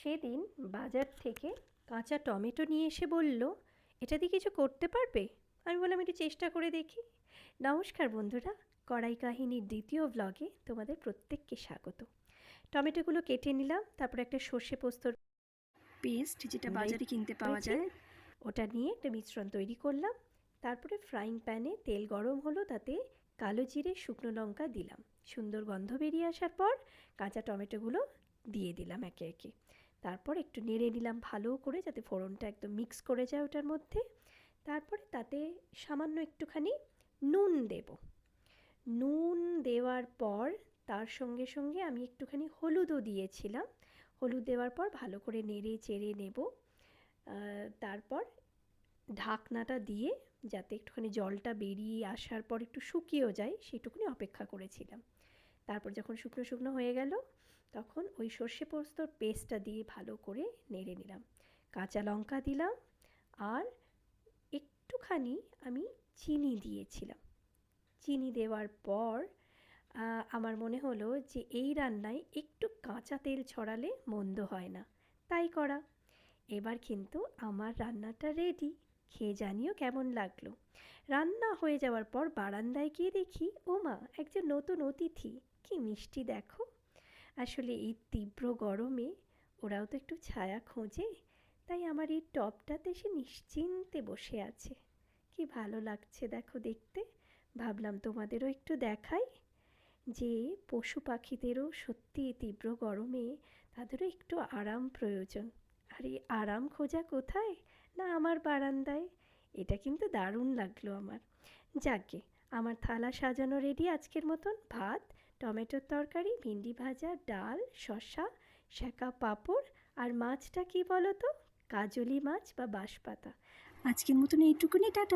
সেদিন বাজার থেকে কাঁচা টমেটো নিয়ে এসে বলল, এটা দিয়ে কিছু করতে পারবে? আমি বললাম একটু চেষ্টা করে দেখি। নমস্কার বন্ধুরা, কড়াই কাহিনীর দ্বিতীয় ব্লগে তোমাদের প্রত্যেককে স্বাগত। টমেটোগুলো কেটে নিলাম, তারপরে একটা সর্ষে পোস্তর পেস্ট যেটা বাজারে কিনতে পাওয়া যায় ওটা নিয়ে একটা মিশ্রণ তৈরি করলাম। তারপরে ফ্রাইং প্যানে তেল গরম হলো, তাতে কালো জিরে শুকনো লঙ্কা দিলাম। সুন্দর গন্ধ বেরিয়ে আসার পর কাঁচা টমেটোগুলো দিয়ে দিলাম একে একে। তারপর একটু নেড়ে নিলাম ভালো করে, যাতে ফোড়নটা একদম মিক্স করে যায় ওটার মধ্যে। তারপরে তাতে সামান্য একটুখানি নুন দেব। নুন দেওয়ার পর তার সঙ্গে সঙ্গে আমি একটুখানি হলুদও দিয়েছিলাম। হলুদ দেওয়ার পর ভালো করে নেড়ে চেড়ে নেব। তারপর ঢাকনাটা দিয়ে, যাতে একটুখানি জলটা বেরিয়ে আসার পর একটু শুকিয়েও যায়, সেটুকুনি অপেক্ষা করেছিলাম। তারপর যখন শুকনো শুকনো হয়ে গেল, তখন ওই সর্ষে পোস্তর পেস্টটা দিয়ে ভালো করে নেড়ে নিলাম। কাঁচা লঙ্কা দিলাম, আর একটুখানি আমি চিনি দিয়েছিলাম। চিনি দেওয়ার পর আমার মনে হলো যে এই রান্নায় একটু কাঁচা তেল ছড়ালে মন্দ হয় না, তাই করা। এবার কিন্তু আমার রান্নাটা রেডি। খেয়ে জানিও কেমন লাগলো। রান্না হয়ে যাওয়ার পর বারান্দায় গিয়ে দেখি, ও মা, একজন নতুন অতিথি, কি মিষ্টি দেখো। আসলে এই তীব্র গরমে ওরাও তো একটু ছায়া খোঁজে, তাই আমার এই টবটাতে সে নিশ্চিন্তে বসে আছে। কি ভালো লাগছে দেখো দেখতে। ভাবলাম তোমাদেরও একটু দেখাই যে পশু পাখিদেরও সত্যি তীব্র গরমে তাদেরও একটু আরাম প্রয়োজন। আর এই আরাম খোঁজা কোথায়? না আমার বারান্দায়। এটা কিন্তু দারুণ লাগলো আমার। যাকগে, আমার থালা সাজানো রেডি আজকের মতন। ভাত, টমেটোর তরকারি, ভিন্ডি ভাজা, ডাল, শসা, সেঁকা পাঁপড়, আর মাছটা কি বলো তো, কাজলি মাছ বা বাঁশপাতা। আজকের মতন এইটুকুনি, টাটা।